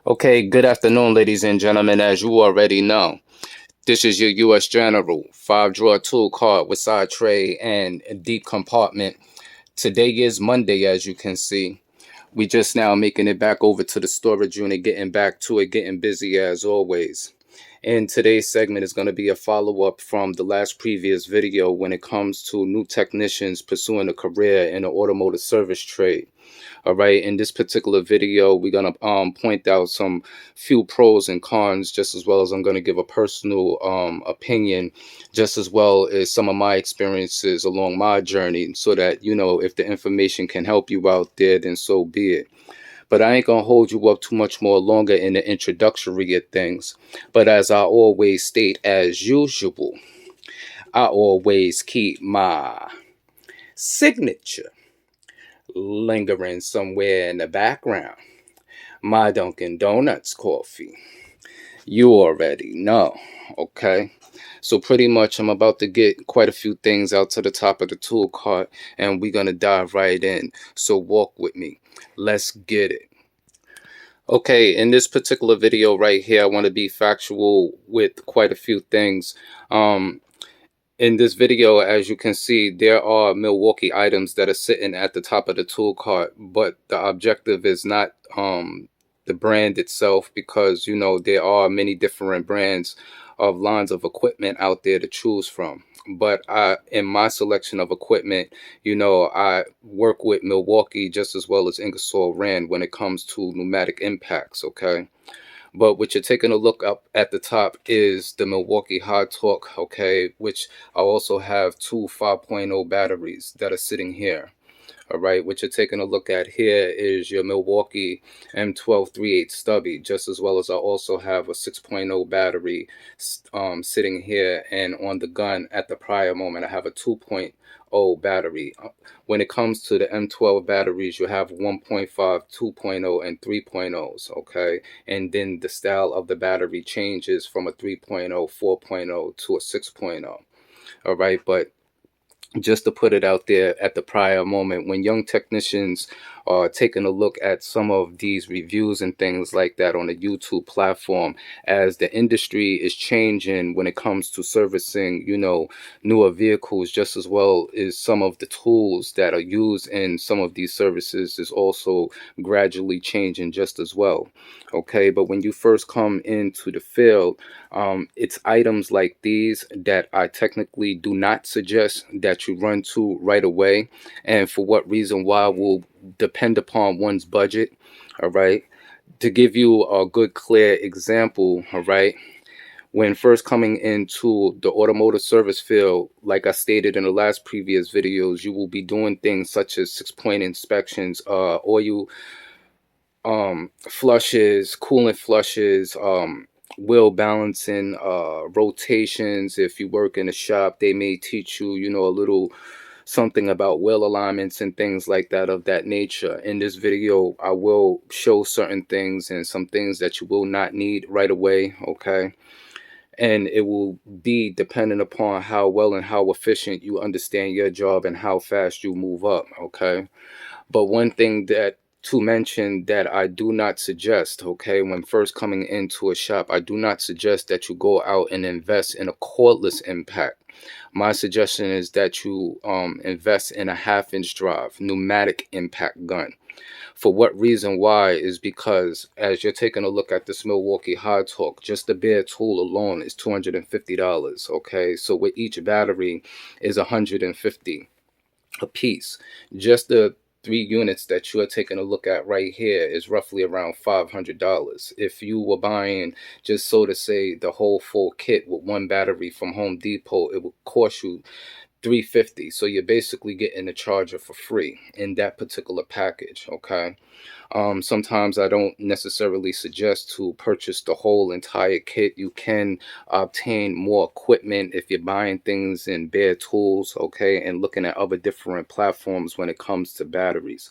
Okay, good afternoon, ladies and gentlemen. As you already know, this is your U.S. General 5-drawer tool card with side tray and a deep compartment. Today is Monday, as you can see. We just now making it back over to the storage unit, getting back to it, getting busy as always. And today's segment is going to be a follow-up from the last previous video when it comes to new technicians pursuing a career in the automotive service trade. All right, in this particular video, we're gonna point out some few pros and cons, just as well as I'm gonna give a personal opinion, just as well as some of my experiences along my journey, so that if the information can help you out there, then so be it. But I ain't gonna hold you up too much more longer in the introductory of things. But as I always state, as usual, I always keep my signature lingering somewhere in the background. My Dunkin' Donuts coffee. You already know, okay? So pretty much I'm about to get quite a few things out to the top of the tool cart, and we're gonna dive right in. So walk with me. Let's get it. Okay, in this particular video right here, I want to be factual with quite a few things. In this video, as you can see, there are Milwaukee items that are sitting at the top of the tool cart, but the objective is not the brand itself, because there are many different brands of lines of equipment out there to choose from. But in my selection of equipment, I work with Milwaukee just as well as Ingersoll Rand when it comes to pneumatic impacts, okay? But what you're taking a look up at the top is the Milwaukee High Torque, okay, which I also have two 5.0 batteries that are sitting here. All right, what you're taking a look at here is your Milwaukee M12 3/8 stubby, just as well as I also have a 6.0 battery sitting here, and on the gun at the prior moment I have a 2.0 battery. When it comes to the M12 batteries, you have 1.5, 2.0, and 3.0s, okay? And then the style of the battery changes from a 3.0, 4.0 to a 6.0. All right, but just to put it out there at the prior moment, when young technicians are taking a look at some of these reviews and things like that on the YouTube platform, as the industry is changing when it comes to servicing, newer vehicles, just as well as some of the tools that are used in some of these services is also gradually changing just as well. Okay, but when you first come into the field, it's items like these that I technically do not suggest that you run to right away. And for what reason why will depend upon one's budget. All right. To give you a good, clear example, all right, when first coming into the automotive service field, like I stated in the last previous videos, you will be doing things such as 6-point inspections, oil flushes, coolant flushes, wheel balancing, rotations. If you work in a shop, they may teach you, a little something about wheel alignments and things like that of that nature. In this video, I will show certain things and some things that you will not need right away, okay? And it will be dependent upon how well and how efficient you understand your job and how fast you move up, okay? But one thing that to mention that I do not suggest, okay, when first coming into a shop, I do not suggest that you go out and invest in a cordless impact. My suggestion is that you invest in a 1/2-inch drive pneumatic impact gun. For what reason why is because as you're taking a look at this Milwaukee High Torque, just the bare tool alone is $250, okay? So with each battery is $150 a piece. Just the 3 units that you are taking a look at right here is roughly around $500. If you were buying, just so to say, the whole full kit with one battery from Home Depot, it would cost you $350. So you're basically getting the charger for free in that particular package, okay? Sometimes I don't necessarily suggest to purchase the whole entire kit. You can obtain more equipment if you're buying things in bare tools, okay, and looking at other different platforms when it comes to batteries.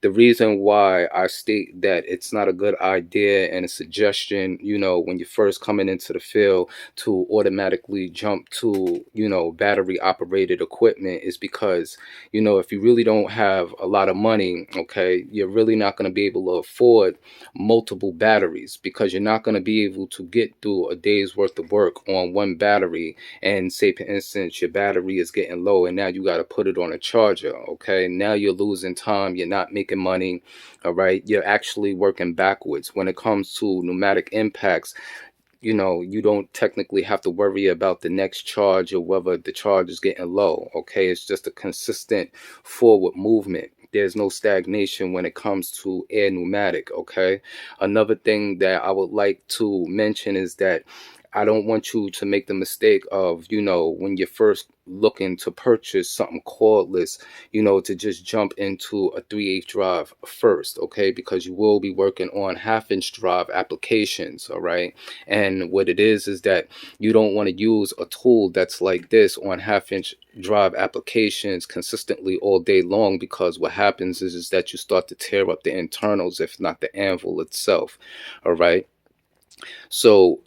The reason why I state that it's not a good idea and a suggestion, when you're first coming into the field to automatically jump to, battery operated equipment is because, if you really don't have a lot of money, okay, you're really not going to be able to afford multiple batteries, because you're not going to be able to get through a day's worth of work on one battery. And say, for instance, your battery is getting low and now you got to put it on a charger. Okay, now you're losing time, you're not making money. All right, you're actually working backwards. When it comes to pneumatic impacts, you don't technically have to worry about the next charge or whether the charge is getting low. Okay, it's just a consistent forward movement. There's no stagnation when it comes to air pneumatic. Okay, another thing that I would like to mention is that I don't want you to make the mistake of, when you're first looking to purchase something cordless, to just jump into a 3/8 drive first. Okay, because you will be working on 1/2 inch drive applications. All right, and what it is that you don't want to use a tool that's like this on 1/2 inch drive applications consistently all day long, because what happens is that you start to tear up the internals, if not the anvil itself. All right, so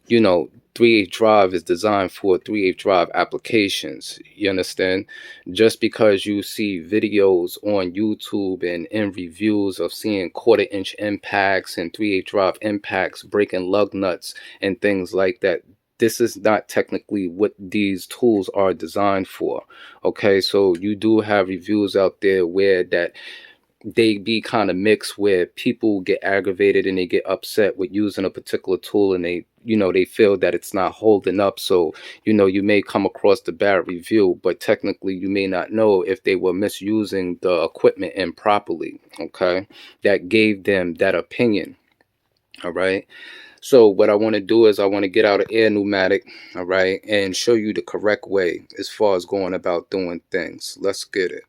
3/8 drive is designed for 3/8 drive applications. You understand? Just because you see videos on YouTube and in reviews of seeing 1/4 inch impacts and 3/8 drive impacts breaking lug nuts and things like that, this is not technically what these tools are designed for. Okay, so you do have reviews out there where that they be kind of mixed, where people get aggravated and they get upset with using a particular tool, and they feel that it's not holding up. So you may come across the bad review, but technically you may not know if they were misusing the equipment improperly. Okay, that gave them that opinion. All right, so what I want to do is I want to get out of air pneumatic, all right, and show you the correct way as far as going about doing things. Let's get it.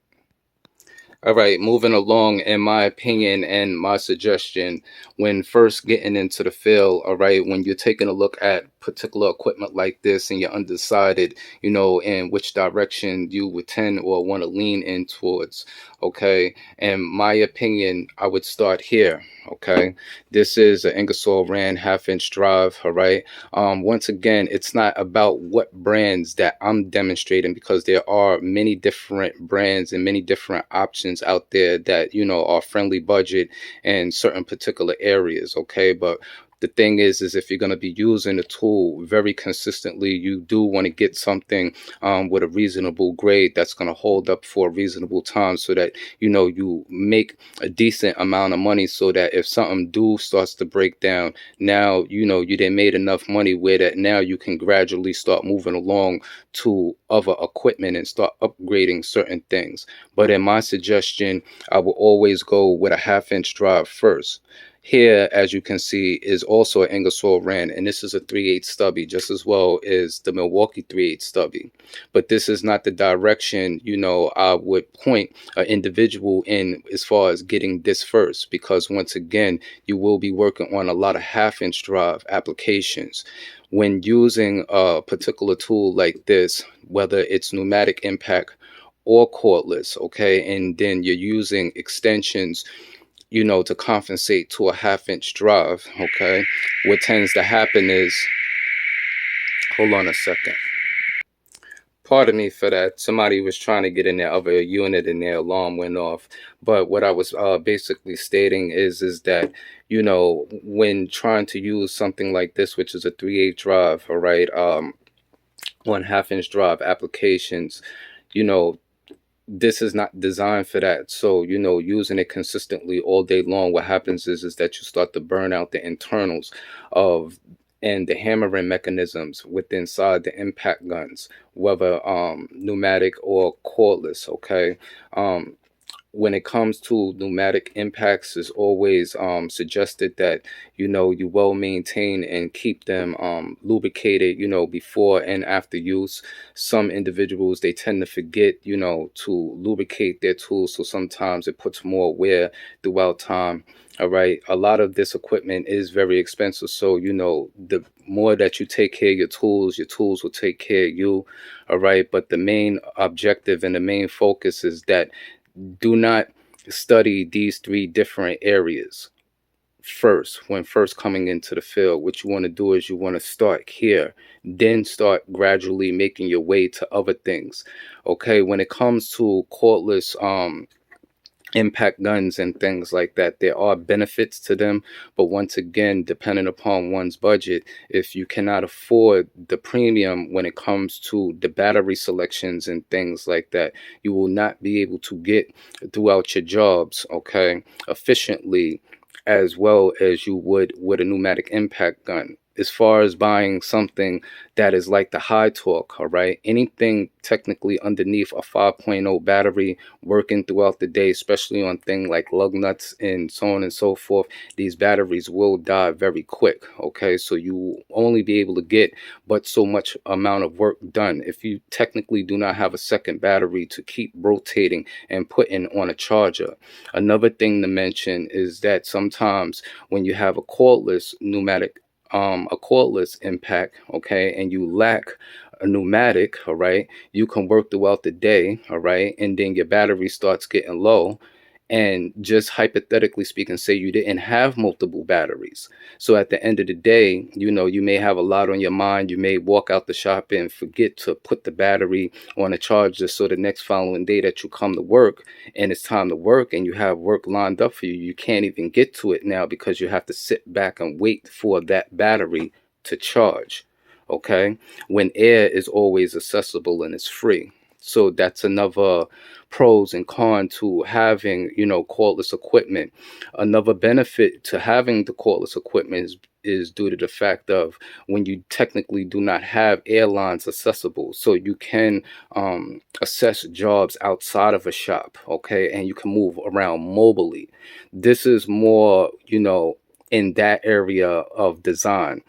All right, moving along, in my opinion and my suggestion, when first getting into the field, all right, when you're taking a look at particular equipment like this and you're undecided, in which direction you would tend or want to lean in towards, okay, in my opinion, I would start here, okay. This is an Ingersoll Rand 1/2 inch drive, all right. Once again, it's not about what brands that I'm demonstrating, because there are many different brands and many different options out there that are friendly budget in certain particular areas. Okay, but the thing is if you're going to be using the tool very consistently, you do want to get something with a reasonable grade that's going to hold up for a reasonable time, so that you make a decent amount of money, so that if something starts to break down, now you done made enough money where that now you can gradually start moving along to other equipment and start upgrading certain things. But in my suggestion, I will always go with a 1/2 inch drive first. Here, as you can see, is also an Ingersoll Rand, and this is a 3/8 stubby, just as well as the Milwaukee 3/8 stubby. But this is not the direction, I would point an individual in as far as getting this first, because once again, you will be working on a lot of 1/2 inch drive applications. When using a particular tool like this, whether it's pneumatic impact or cordless, okay, and then you're using extensions to compensate to a 1/2 inch drive, okay, what tends to happen is, hold on a second. Pardon me for that. Somebody was trying to get in their other unit and their alarm went off. But what I was basically stating is that, when trying to use something like this, which is a 3/8 drive, all right, 1/2 inch drive applications, you know, this is not designed for that. So using it consistently all day long, what happens is that you start to burn out the internals of and the hammering mechanisms within inside the impact guns, whether pneumatic or cordless. Okay, um when it comes to pneumatic impacts, it's always suggested that you well maintain and keep them lubricated, before and after use. Some individuals, they tend to forget to lubricate their tools, so sometimes it puts more wear throughout time. All right, a lot of this equipment is very expensive, so the more that you take care of your tools will take care of you. All right, but the main objective and the main focus is that do not study these three different areas first when first coming into the field. What you want to do is you want to start here, then start gradually making your way to other things. Okay, when it comes to cordless impact guns and things like that. There are benefits to them, but once again, depending upon one's budget, if you cannot afford the premium when it comes to the battery selections and things like that, you will not be able to get throughout your jobs, okay, efficiently, as well as you would with a pneumatic impact gun. As far as buying something that is like the high torque, all right, anything technically underneath a 5.0 battery working throughout the day, especially on things like lug nuts and so on and so forth, these batteries will die very quick. Okay, so you will only be able to get but so much amount of work done if you technically do not have a second battery to keep rotating and putting on a charger. Another thing to mention is that sometimes when you have a cordless pneumatic a cordless impact, okay, and you lack a pneumatic, all right, you can work throughout the day, all right, and then your battery starts getting low. And just hypothetically speaking, say you didn't have multiple batteries. So at the end of the day, you may have a lot on your mind. You may walk out the shop and forget to put the battery on a charger. So the next following day that you come to work and it's time to work and you have work lined up for you, you can't even get to it now because you have to sit back and wait for that battery to charge. Okay. When air is always accessible and it's free. So that's another pros and cons to having, cordless equipment. Another benefit to having the cordless equipment is due to the fact of when you technically do not have airlines accessible. So you can assess jobs outside of a shop, okay, and you can move around mobily. This is more, in that area of design.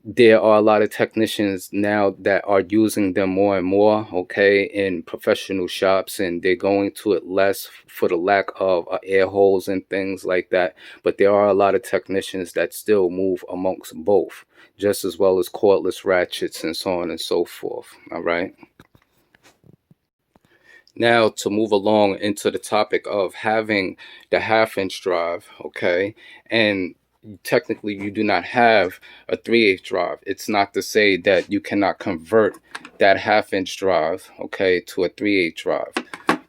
There are a lot of technicians now that are using them more and more, okay, in professional shops, and they're going to it less for the lack of air holes and things like that. But there are a lot of technicians that still move amongst both, just as well as cordless ratchets and so on and so forth. All right. Now, to move along into the topic of having the half-inch drive, okay, and technically you do not have a 3/8 drive. It's not to say that you cannot convert that half-inch drive, okay, to a 3/8 drive.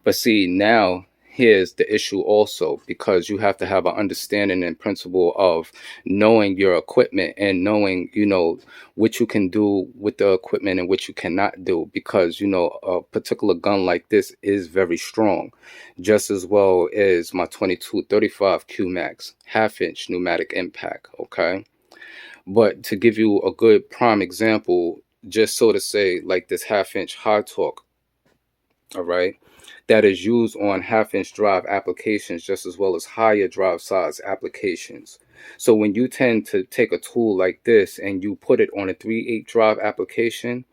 But see, now here's the issue also, because you have to have an understanding and principle of knowing your equipment and knowing, what you can do with the equipment and what you cannot do, because, a particular gun like this is very strong, just as well as my 2235 Q Max half-inch pneumatic impact, okay? But to give you a good prime example, just so to say, like this half-inch high torque, all right, that is used on half-inch drive applications just as well as higher drive size applications. So when you tend to take a tool like this and you put it on a 3/8 drive application,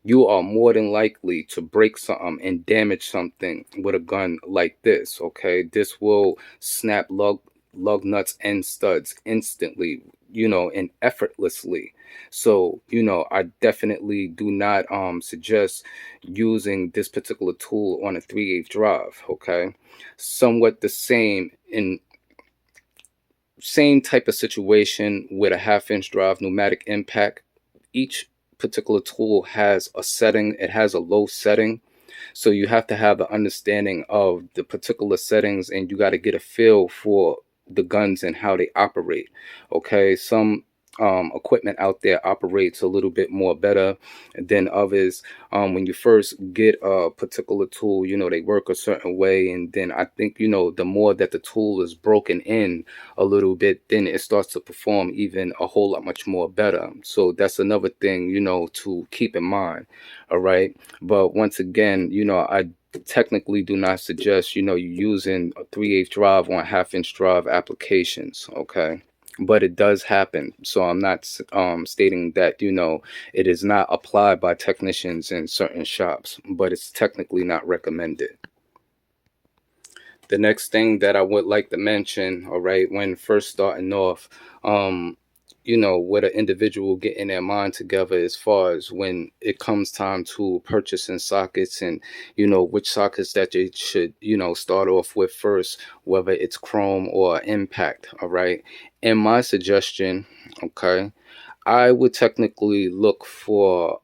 you are more than likely to break something and damage something with a gun like this. Okay, this will snap lug nuts and studs instantly, and effortlessly. So, I definitely do not suggest using this particular tool on a 3/8 drive. Okay, somewhat the same type of situation with a half-inch drive pneumatic impact. Each particular tool has a setting. It has a low setting, so you have to have the understanding of the particular settings, and you got to get a feel for the guns and how they operate. Okay, some equipment out there operates a little bit more better than others. When you first get a particular tool, they work a certain way, and then I think, the more that the tool is broken in a little bit, then it starts to perform even a whole lot much more better. So that's another thing, to keep in mind. All right. But once again, I technically do not suggest, you using a 3/8 drive on half-inch drive applications. Okay. But it does happen. So I'm not stating that, it is not applied by technicians in certain shops, but it's technically not recommended. The next thing that I would like to mention, all right, when first starting off, what an individual get in their mind together as far as when it comes time to purchasing sockets, and, which sockets that they should, start off with first, whether it's chrome or impact, all right. And my suggestion, okay, I would technically look for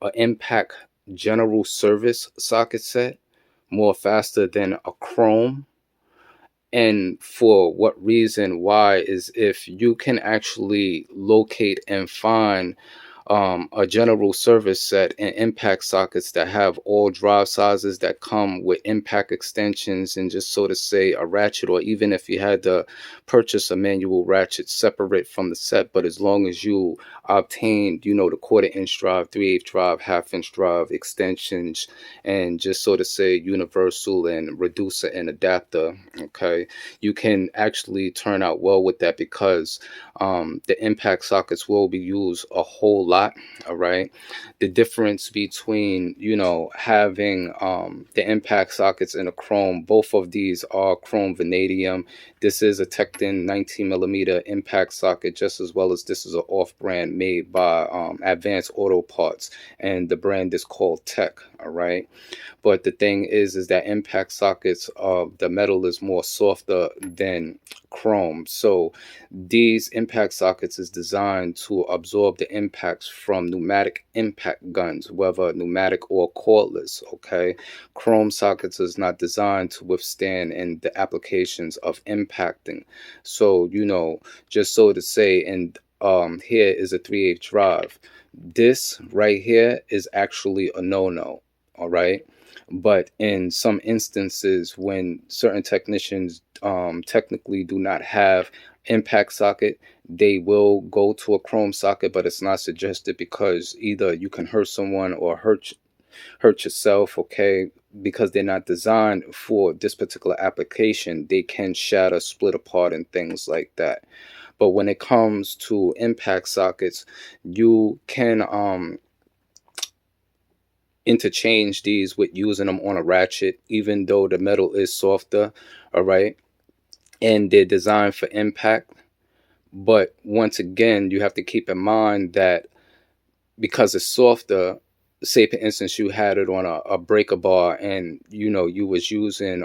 an impact general service socket set more faster than a chrome. And for what reason? Why is if you can actually locate and find a general service set and impact sockets that have all drive sizes that come with impact extensions, and just so to say a ratchet, or even if you had to purchase a manual ratchet separate from the set, but as long as you obtained, the 1/4 inch drive, 3/8 drive, 1/2 inch drive extensions, and just so to say universal and reducer and adapter, okay, you can actually turn out well with that, because the impact sockets will be used a whole lot. All right. The difference between, having the impact sockets and a chrome, both of these are chrome vanadium. This is a Tecton 19mm impact socket, just as well as this is an off brand made by Advanced Auto Parts, and the brand is called Tech. All right. But the thing is that impact sockets, the metal is more softer than chrome. So these impact sockets is designed to absorb the impacts from pneumatic impact guns, whether pneumatic or cordless. Okay, chrome sockets is not designed to withstand in the applications of impacting. So just so to say, and here is a 3/8 drive. This right here is actually a no-no. All right. But in some instances, when certain technicians technically do not have impact socket, they will go to a chrome socket, but it's not suggested, because either you can hurt someone or hurt yourself, okay, because they're not designed for this particular application. They can shatter, split apart, and things like that. But when it comes to impact sockets, you can interchange these with using them on a ratchet, even though the metal is softer. All right, and they're designed for impact. But once again, you have to keep in mind that because it's softer, say for instance you had it on a breaker bar, and you was using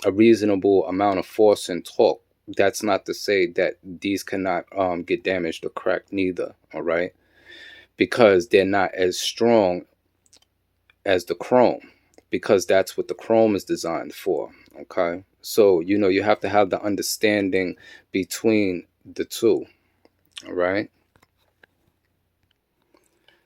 a reasonable amount of force and torque, that's not to say that these cannot get damaged or cracked neither. All right, because they're not as strong as the chrome, because that's what the chrome is designed for. Okay, so you have to have the understanding between the two. All right,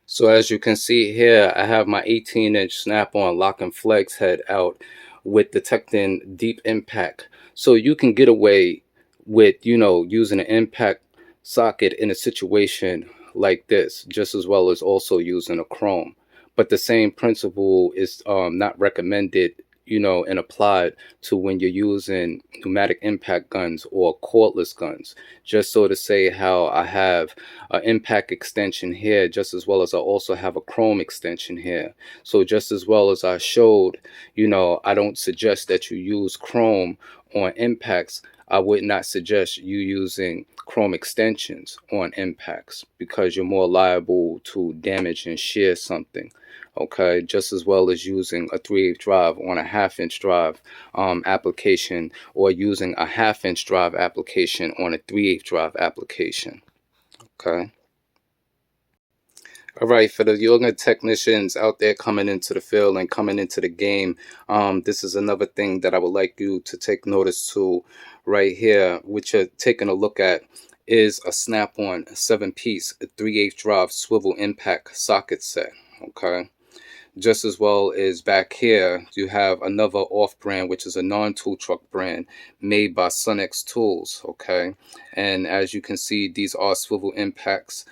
so as you can see here, I have my 18-inch snap-on lock and flex head out with the Tecton Deep Impact. So you can get away with, using an impact socket in a situation like this, just as well as also using a chrome. But the same principle is not recommended, and applied to when you're using pneumatic impact guns or cordless guns. Just so to say how I have an impact extension here, just as well as I also have a chrome extension here. So just as well as I showed, I don't suggest that you use chrome on impacts. I would not suggest you using chrome extensions on impacts, because you're more liable to damage and shear something. Okay, just as well as using a 3/8 drive on a 1/2 inch drive application, or using a 1/2 inch drive application on a 3/8 drive application. Okay. All right, for the younger technicians out there coming into the field and coming into the game, this is another thing that I would like you to take notice to right here, which you're taking a look at, is a snap-on 7-piece 3/8 drive swivel impact socket set. Okay. Just as well as back here, you have another off-brand, which is a non-tool truck brand made by Sunex Tools. Okay, and as you can see, these are swivel impacts.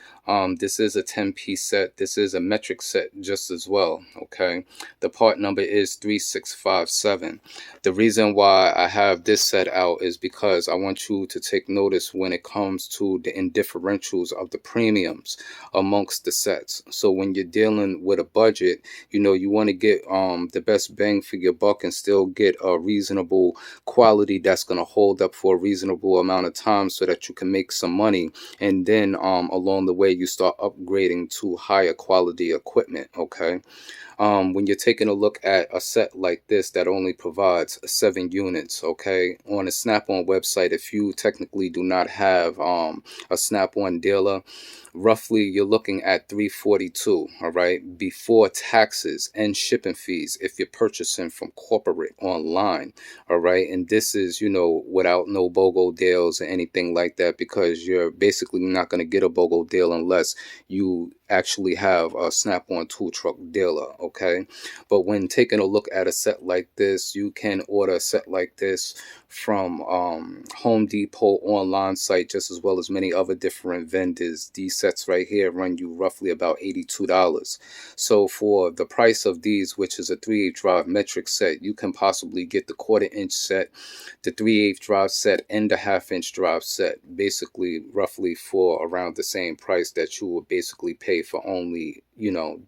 This is a 10-piece set. This is a metric set just as well. Okay, the part number is 3657. The reason why I have this set out is because I want you to take notice when it comes to the indifferentials of the premiums amongst the sets. So when you're dealing with a budget, you want to get the best bang for your buck and still get a reasonable quality that's going to hold up for a reasonable amount of time, so that you can make some money, and then along the way you start upgrading to higher quality equipment. Okay, When you're taking a look at a set like this that only provides 7 units, okay, on a Snap-on website, if you technically do not have a Snap-on dealer, roughly you're looking at 342, all right, before taxes and shipping fees if you're purchasing from corporate online, all right. And this is, without no BOGO deals or anything like that, because you're basically not going to get a BOGO deal unless you actually have a Snap-on tool truck dealer, okay. But when taking a look at a set like this, you can order a set like this from Home Depot online site, just as well as many other different vendors. These sets right here run you roughly about $82. So for the price of these, which is a 3/8 drive metric set, you can possibly get the 1/4 inch set, the 3/8 drive set, and the 1/2 inch drive set, basically roughly for around the same price that you would basically pay for only,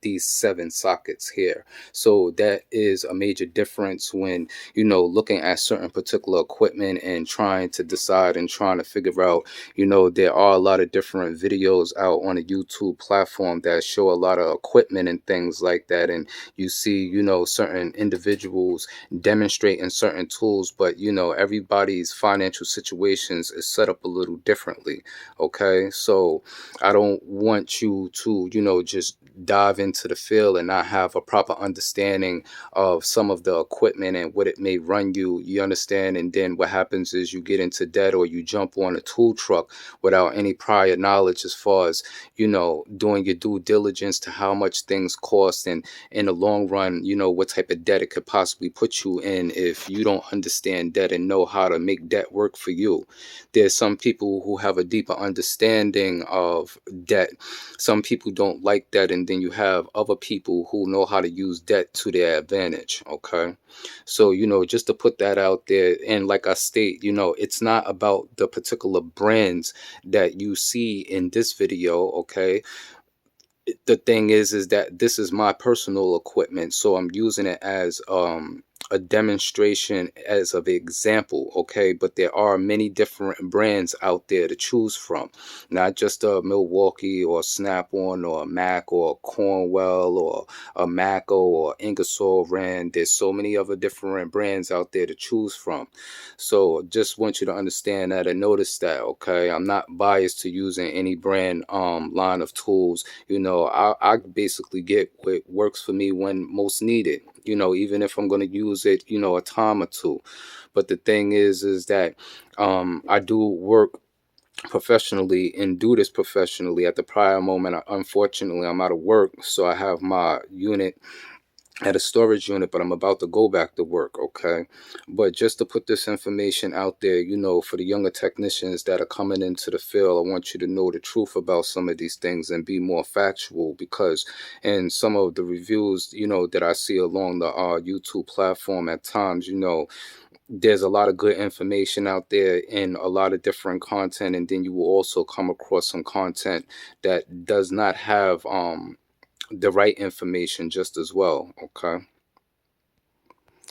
these 7 sockets here. So that is a major difference when, looking at certain particular equipment and trying to decide and trying to figure out, there are a lot of different videos out on a YouTube platform that show a lot of equipment and things like that. And you see, certain individuals demonstrating certain tools, but, everybody's financial situations is set up a little differently. Okay. So I don't want you to, just dive into the field and not have a proper understanding of some of the equipment and what it may run you. You understand? And then what happens is you get into debt, or you jump on a tool truck without any prior knowledge as far as, doing your due diligence to how much things cost, and in the long run, what type of debt it could possibly put you in if you don't understand debt and know how to make debt work for you. There's some people who have a deeper understanding of debt. Some people don't like that, and then you have other people who know how to use debt to their advantage. Okay. So, just to put that out there, and like I state, it's not about the particular brands that you see in this video. Okay. The thing is that this is my personal equipment, so I'm using it as a demonstration, as of example, okay. But there are many different brands out there to choose from, not just a Milwaukee or Snap-on or a Mac or a Cornwell or a Mako or Ingersoll Rand. There's so many other different brands out there to choose from. So just want you to understand that and notice that, okay. I'm not biased to using any brand line of tools. I basically get what works for me when most needed, even if I'm going to use it, a time or two. But the thing is that I do work professionally and do this professionally. At the prior moment, unfortunately, I'm out of work, so I have my unit at a storage unit, but I'm about to go back to work, okay. But just to put this information out there, for the younger technicians that are coming into the field, I want you to know the truth about some of these things and be more factual, because in some of the reviews, that I see along the YouTube platform at times, there's a lot of good information out there in a lot of different content, and then you will also come across some content that does not have the right information just as well, okay.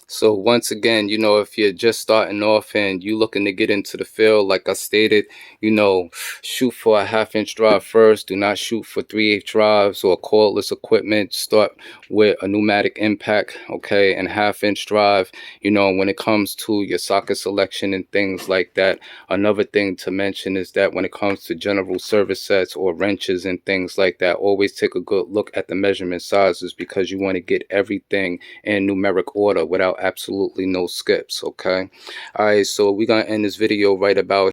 So once again, if you're just starting off and you looking to get into the field, like I stated, shoot for a 1/2 inch drive first. Do not shoot for 3/8 drives or cordless equipment. Start with a pneumatic impact, okay, and 1/2 inch drive. When it comes to your socket selection and things like that, another thing to mention is that when it comes to general service sets or wrenches and things like that, always take a good look at the measurement sizes, because you want to get everything in numeric order without absolutely no skips, okay. All right, so we're gonna end this video right about